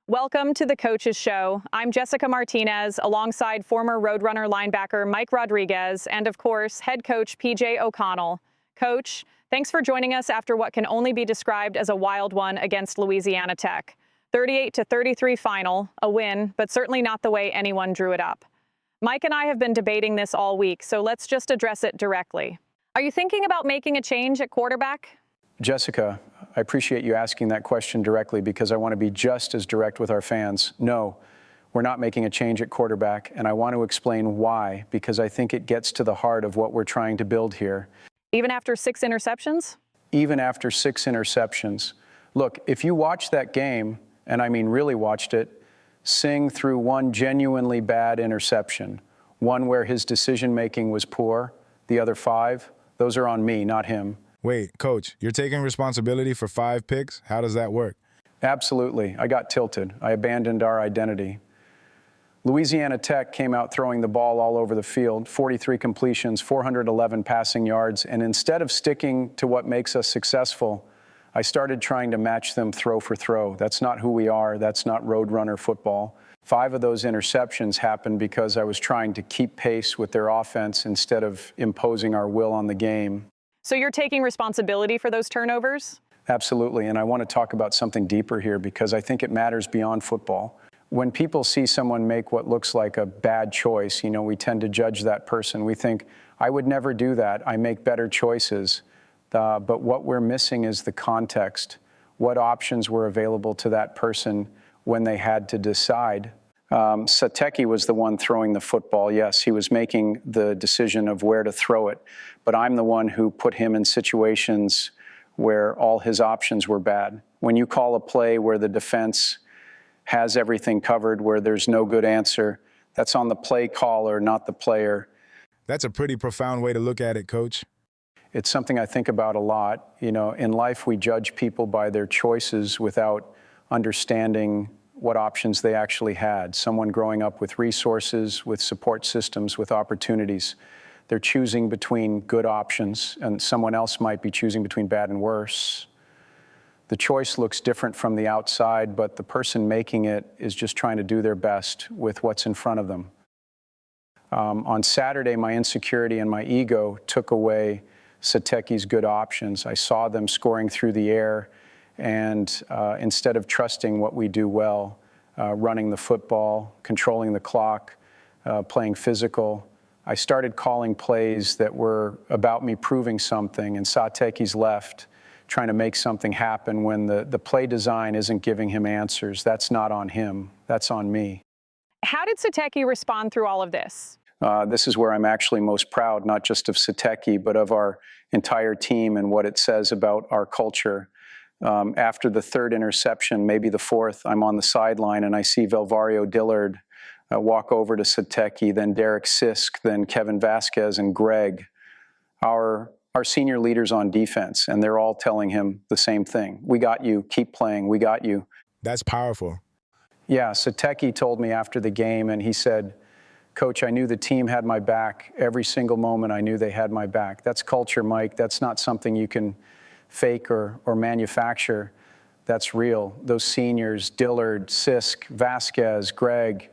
Welcome to the Coach's Show. I'm Jessica Martinez, alongside former Roadrunner linebacker Mike Rodriguez and, of course, head coach PJ O'Connell. Coach, thanks for joining us after what can only be described as a wild one against Louisiana Tech. 38-33 final, a win, but certainly not the way anyone drew it up. Mike and I have been debating this all week, so let's just address it directly. Are you thinking about making a change at quarterback? Jessica, I appreciate you asking that question directly because I want to be just as direct with our fans. No, we're not making a change at quarterback, and I want to explain why, because I think it gets to the heart of what we're trying to build here. Even after 6 interceptions? Even after 6 interceptions. Look, if you watched that game, and I mean really watched it, Singh threw one genuinely bad interception, one where his decision-making was poor. The other 5, those are on me, not him. Wait, Coach, you're taking responsibility for 5 picks? How does that work? Absolutely. I got tilted. I abandoned our identity. Louisiana Tech came out throwing the ball all over the field, 43 completions, 411 passing yards, and instead of sticking to what makes us successful, I started trying to match them throw for throw. That's not who we are. That's not Roadrunner football. 5 of those interceptions happened because I was trying to keep pace with their offense instead of imposing our will on the game. So you're taking responsibility for those turnovers? Absolutely, and I want to talk about something deeper here because I think it matters beyond football. When people see someone make what looks like a bad choice, we tend to judge that person. We think, I would never do that. I make better choices. But what we're missing is the context. What options were available to that person when they had to decide? Sateki was the one throwing the football. Yes, he was making the decision of where to throw it. But I'm the one who put him in situations where all his options were bad. When you call a play where the defense has everything covered, where there's no good answer, that's on the play caller, not the player. That's a pretty profound way to look at it, Coach. It's something I think about a lot. In life, we judge people by their choices without understanding what options they actually had. Someone growing up with resources, with support systems, with opportunities. They're choosing between good options, and someone else might be choosing between bad and worse. The choice looks different from the outside, but the person making it is just trying to do their best with what's in front of them. On Saturday, my insecurity and my ego took away Sateki's good options. I saw them scoring through the air, and instead of trusting what we do well, running the football, controlling the clock, playing physical, I started calling plays that were about me proving something, and Sateki's left, trying to make something happen when the play design isn't giving him answers. That's not on him. That's on me. How did Sateki respond through all of this? This is where I'm actually most proud, not just of Sateki, but of our entire team and what it says about our culture. After the 3rd interception, maybe the 4th, I'm on the sideline and I see Dillard walk over to Sateki, then Derek Sisk, then Kevin Vasquez and Gregg, our senior leaders on defense, and they're all telling him the same thing. We got you, keep playing, we got you. That's powerful. Yeah, Sateki told me after the game, and he said, Coach, I knew the team had my back. Every single moment I knew they had my back. That's culture, Mike. That's not something you can fake or manufacture. That's real. Those seniors, Dillard, Sisk, Vasquez, Gregg,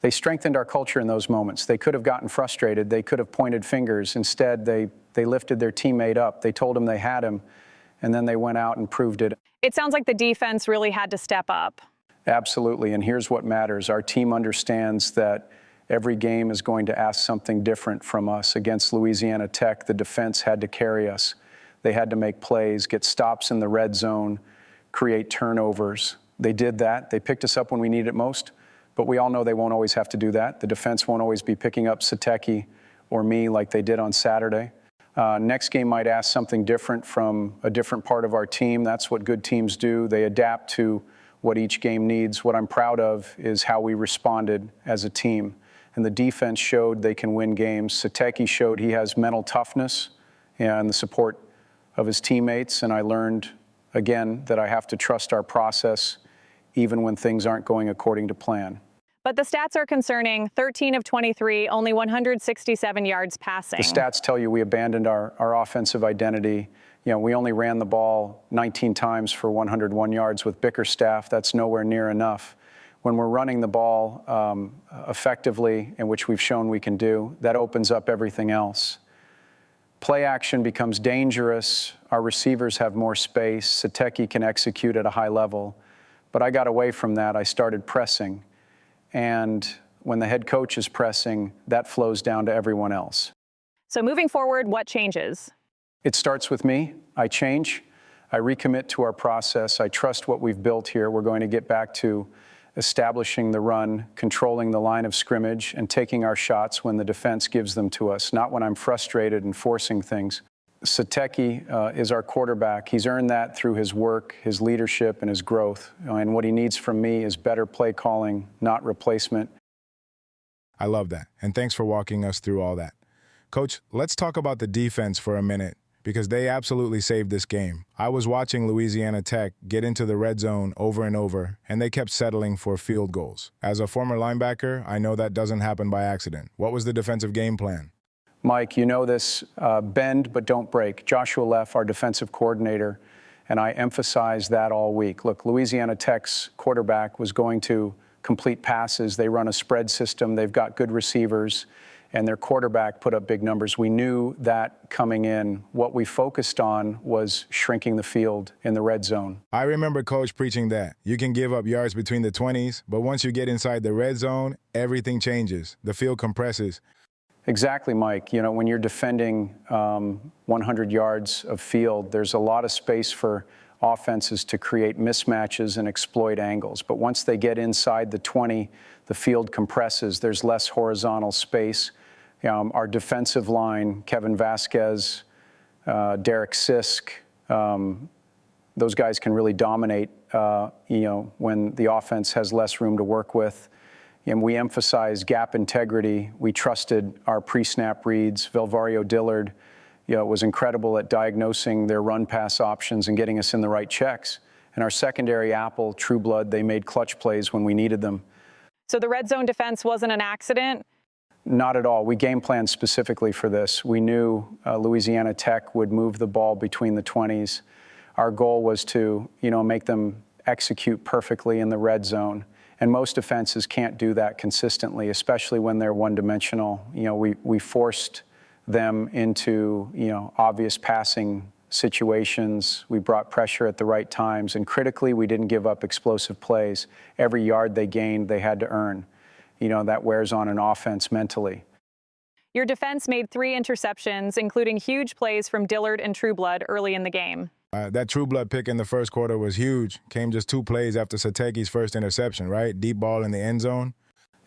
they strengthened our culture in those moments. They could have gotten frustrated. They could have pointed fingers. Instead, they lifted their teammate up. They told him they had him, and then they went out and proved it. It sounds like the defense really had to step up. Absolutely, and here's what matters. Our team understands that every game is going to ask something different from us. Against Louisiana Tech, the defense had to carry us. They had to make plays, get stops in the red zone, create turnovers. They did that. They picked us up when we needed it most, but we all know they won't always have to do that. The defense won't always be picking up Sateki or me like they did on Saturday. Next game might ask something different from a different part of our team. That's what good teams do. They adapt to what each game needs. What I'm proud of is how we responded as a team. And the defense showed they can win games. Sateki showed he has mental toughness and the support of his teammates. And I learned, again, that I have to trust our process even when things aren't going according to plan. But the stats are concerning. 13 of 23, only 167 yards passing. The stats tell you we abandoned our offensive identity. We only ran the ball 19 times for 101 yards with Bickerstaff. That's nowhere near enough. When we're running the ball effectively, in which we've shown we can do, that opens up everything else. Play action becomes dangerous. Our receivers have more space. Sateki can execute at a high level. But I got away from that. I started pressing. And when the head coach is pressing, that flows down to everyone else. So moving forward, what changes? It starts with me. I change. I recommit to our process. I trust what we've built here. We're going to get back to establishing the run, controlling the line of scrimmage, and taking our shots when the defense gives them to us, not when I'm frustrated and forcing things. Sateki is our quarterback. He's earned that through his work, his leadership, and his growth. And what he needs from me is better play calling, not replacement. I love that, and thanks for walking us through all that. Coach, let's talk about the defense for a minute, because they absolutely saved this game. I was watching Louisiana Tech get into the red zone over and over, and they kept settling for field goals. As a former linebacker, I know that doesn't happen by accident. What was the defensive game plan? Mike, you know this, bend but don't break. Joshua Leff, our defensive coordinator, and I emphasized that all week. Look, Louisiana Tech's quarterback was going to complete passes. They run a spread system. They've got good receivers, and their quarterback put up big numbers. We knew that coming in. What we focused on was shrinking the field in the red zone. I remember Coach preaching that. You can give up yards between the 20s, but once you get inside the red zone, everything changes. The field compresses. Exactly, Mike. When you're defending 100 yards of field, there's a lot of space for offenses to create mismatches and exploit angles. But once they get inside the 20, the field compresses. There's less horizontal space. Our defensive line, Kevin Vasquez, Derek Sisk, those guys can really dominate, when the offense has less room to work with. And we emphasize gap integrity. We trusted our pre-snap reads. Dillard, was incredible at diagnosing their run-pass options and getting us in the right checks. And our secondary apple, True Blood, they made clutch plays when we needed them. So the red zone defense wasn't an accident? Not at all. We game planned specifically for this. We knew Louisiana Tech would move the ball between the 20s. Our goal was to, make them execute perfectly in the red zone. And most defenses can't do that consistently, especially when they're one-dimensional. We forced them into, obvious passing situations. We brought pressure at the right times. And critically, we didn't give up explosive plays. Every yard they gained, they had to earn. That wears on an offense mentally. Your defense made 3 interceptions, including huge plays from Dillard and True Blood early in the game. That True Blood pick in the first quarter was huge. Came just 2 plays after Sateki's first interception, right? Deep ball in the end zone.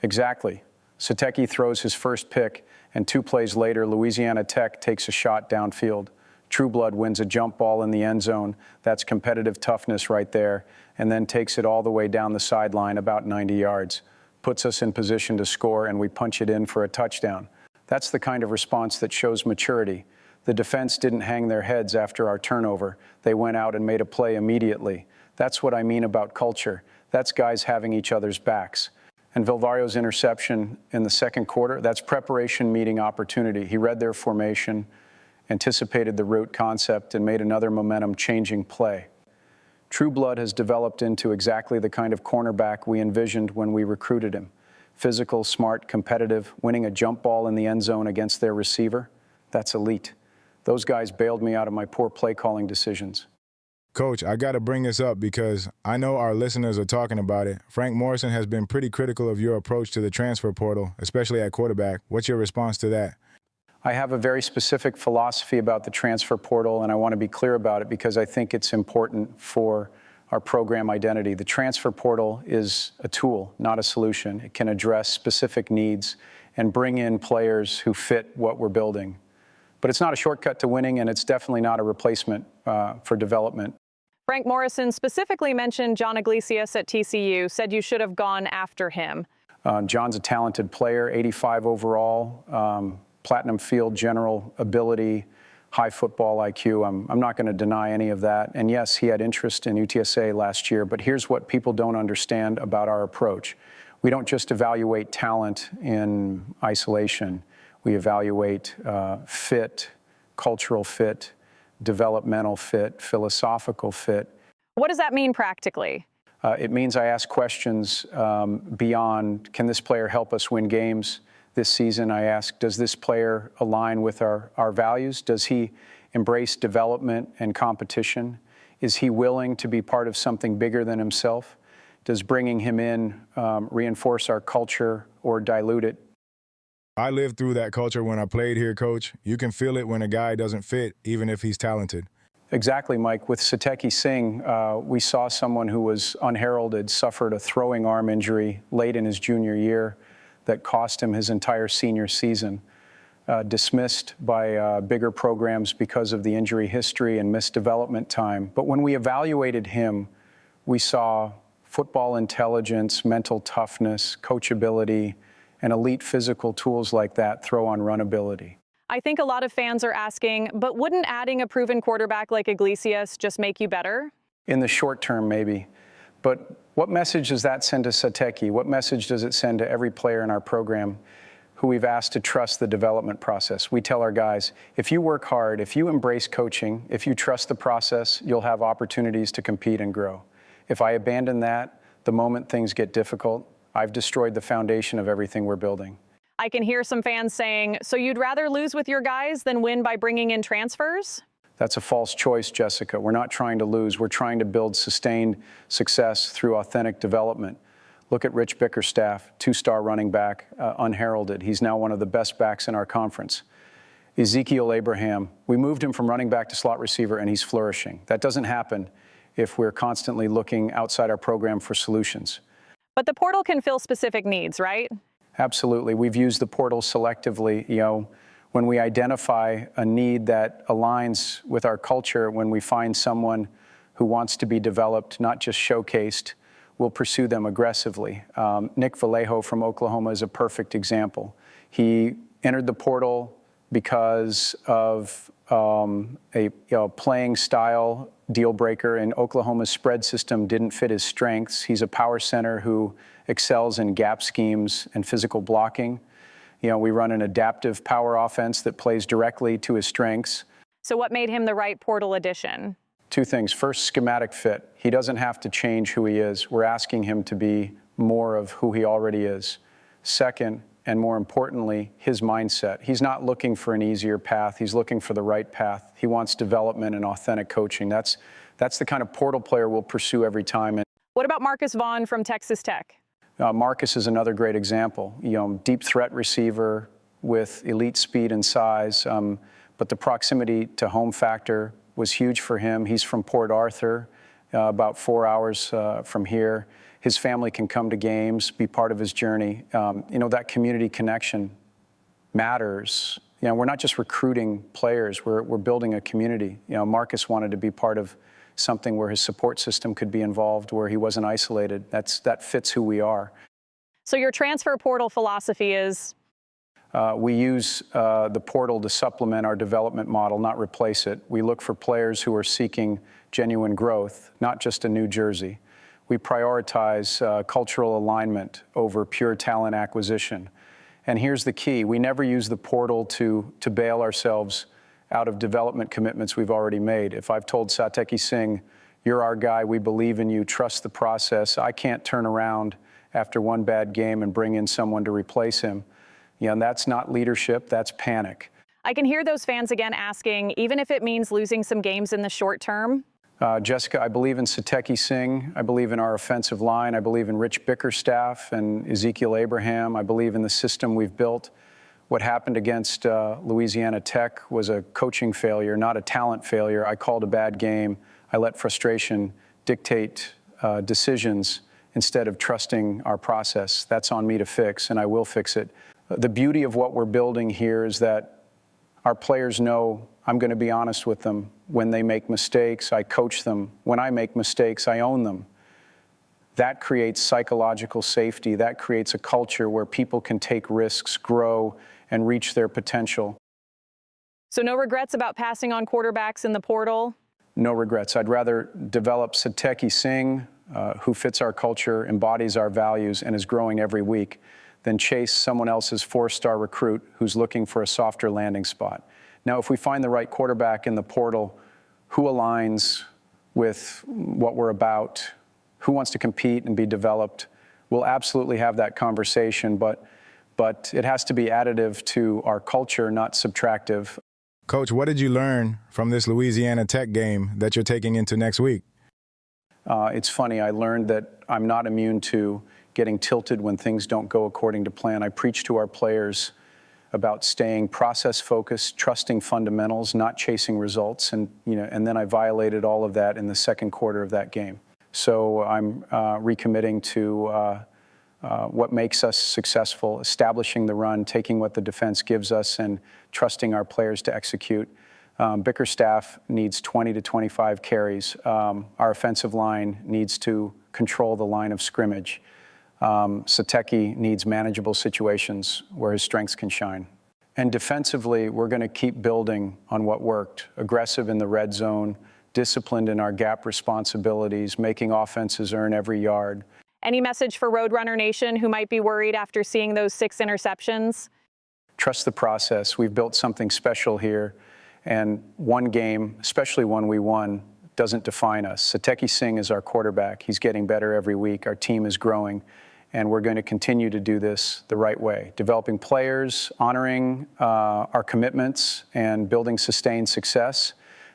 Exactly. Sateki throws his first pick, and 2 plays later, Louisiana Tech takes a shot downfield. True Blood wins a jump ball in the end zone. That's competitive toughness right there, and then takes it all the way down the sideline about 90 yards. Puts us in position to score, and we punch it in for a touchdown. That's the kind of response that shows maturity. The defense didn't hang their heads after our turnover. They went out and made a play immediately. That's what I mean about culture. That's guys having each other's backs. And Vilvario's interception in the second quarter, that's preparation meeting opportunity. He read their formation, anticipated the route concept, and made another momentum-changing play. True Blood has developed into exactly the kind of cornerback we envisioned when we recruited him. Physical, smart, competitive, winning a jump ball in the end zone against their receiver. That's elite. Those guys bailed me out of my poor play calling decisions. Coach, I got to bring this up because I know our listeners are talking about it. Frank Morrison has been pretty critical of your approach to the transfer portal, especially at quarterback. What's your response to that? I have a very specific philosophy about the transfer portal, and I want to be clear about it because I think it's important for our program identity. The transfer portal is a tool, not a solution. It can address specific needs and bring in players who fit what we're building. But it's not a shortcut to winning, and it's definitely not a replacement for development. Frank Morrison specifically mentioned John Iglesias at TCU, said you should have gone after him. John's a talented player, 85 overall, platinum field general ability, high football IQ. I'm not going to deny any of that. And yes, he had interest in UTSA last year, but here's what people don't understand about our approach. We don't just evaluate talent in isolation. We evaluate fit, cultural fit, developmental fit, philosophical fit. What does that mean practically? It means I ask questions beyond, can this player help us win games this season? I ask, does this player align with our values? Does he embrace development and competition? Is he willing to be part of something bigger than himself? Does bringing him in reinforce our culture or dilute it? I lived through that culture when I played here, Coach. You can feel it when a guy doesn't fit, even if he's talented. Exactly, Mike. With Sateki Singh, we saw someone who was unheralded, suffered a throwing arm injury late in his junior year that cost him his entire senior season. Dismissed by bigger programs because of the injury history and missed development time. But when we evaluated him, we saw football intelligence, mental toughness, coachability, and elite physical tools like that throw on run ability. I think a lot of fans are asking, but wouldn't adding a proven quarterback like Iglesias just make you better? In the short term, maybe. But what message does that send to Sateki? What message does it send to every player in our program who we've asked to trust the development process? We tell our guys, if you work hard, if you embrace coaching, if you trust the process, you'll have opportunities to compete and grow. If I abandon that, the moment things get difficult, I've destroyed the foundation of everything we're building. I can hear some fans saying, so you'd rather lose with your guys than win by bringing in transfers? That's a false choice, Jessica. We're not trying to lose. We're trying to build sustained success through authentic development. Look at Rich Bickerstaff, two-star running back, unheralded. He's now one of the best backs in our conference. Ezekiel Abraham, we moved him from running back to slot receiver, and he's flourishing. That doesn't happen if we're constantly looking outside our program for solutions. But the portal can fill specific needs, right? Absolutely. We've used the portal selectively. When we identify a need that aligns with our culture, when we find someone who wants to be developed, not just showcased, we'll pursue them aggressively. Nick Vallejo from Oklahoma is a perfect example. He entered the portal because of a playing style deal breaker, and Oklahoma's spread system didn't fit his strengths. He's a power center who excels in gap schemes and physical blocking. We run an adaptive power offense that plays directly to his strengths. So what made him the right portal addition? Two things. First, schematic fit. He doesn't have to change who he is. We're asking him to be more of who he already is. Second, and more importantly, his mindset. He's not looking for an easier path. He's looking for the right path. He wants development and authentic coaching. That's the kind of portal player we'll pursue every time. What about Marcus Vaughn from Texas Tech? Marcus is another great example. Deep threat receiver with elite speed and size, but the proximity to home factor was huge for him. He's from Port Arthur, about 4 hours from here. His family can come to games, be part of his journey. That community connection matters. We're not just recruiting players, we're building a community. Marcus wanted to be part of something where his support system could be involved, where he wasn't isolated. That fits who we are. So your transfer portal philosophy is? We use the portal to supplement our development model, not replace it. We look for players who are seeking genuine growth, not just a new jersey. We prioritize cultural alignment over pure talent acquisition. And here's the key. We never use the portal to bail ourselves out of development commitments we've already made. If I've told Sateki Singh, you're our guy, we believe in you, trust the process, I can't turn around after one bad game and bring in someone to replace him. And that's not leadership, that's panic. I can hear those fans again asking, even if it means losing some games in the short term? Jessica, I believe in Sateki Singh. I believe in our offensive line. I believe in Rich Bickerstaff and Ezekiel Abraham. I believe in the system we've built. What happened against Louisiana Tech was a coaching failure, not a talent failure. I called a bad game. I let frustration dictate decisions instead of trusting our process. That's on me to fix, and I will fix it. The beauty of what we're building here is that our players know I'm going to be honest with them. When they make mistakes, I coach them. When I make mistakes, I own them. That creates psychological safety. That creates a culture where people can take risks, grow, and reach their potential. So no regrets about passing on quarterbacks in the portal? No regrets. I'd rather develop Sateki Singh who fits our culture, embodies our values, and is growing every week than chase someone else's 4-star recruit who's looking for a softer landing spot. Now, if we find the right quarterback in the portal who aligns with what we're about, who wants to compete and be developed, we'll absolutely have that conversation, but it has to be additive to our culture, not subtractive. Coach, what did you learn from this Louisiana Tech game that you're taking into next week? It's funny, I learned that I'm not immune to getting tilted when things don't go according to plan. I preach to our players about staying process-focused, trusting fundamentals, not chasing results, and then I violated all of that in the second quarter of that game. So I'm recommitting to what makes us successful, establishing the run, taking what the defense gives us, and trusting our players to execute. Bickerstaff needs 20 to 25 carries. Our offensive line needs to control the line of scrimmage. Sateki needs manageable situations where his strengths can shine. And defensively, we're going to keep building on what worked. Aggressive in the red zone, disciplined in our gap responsibilities, making offenses earn every yard. Any message for Roadrunner Nation who might be worried after seeing those 6 interceptions? Trust the process. We've built something special here. And one game, especially one we won, doesn't define us. Sateki Singh is our quarterback. He's getting better every week. Our team is growing. And we're going to continue to do this the right way. Developing players, honoring our commitments, and building sustained success.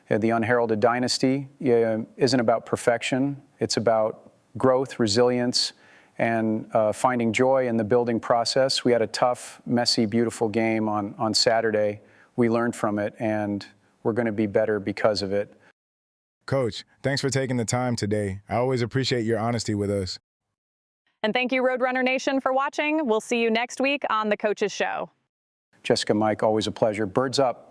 The Unheralded dynasty isn't about perfection. It's about growth, resilience, and finding joy in the building process. We had a tough, messy, beautiful game on Saturday. We learned from it, and we're going to be better because of it. Coach, thanks for taking the time today. I always appreciate your honesty with us. And thank you, Roadrunner Nation, for watching. We'll see you next week on The Coach's Show. Jessica, Mike, always a pleasure. Birds up.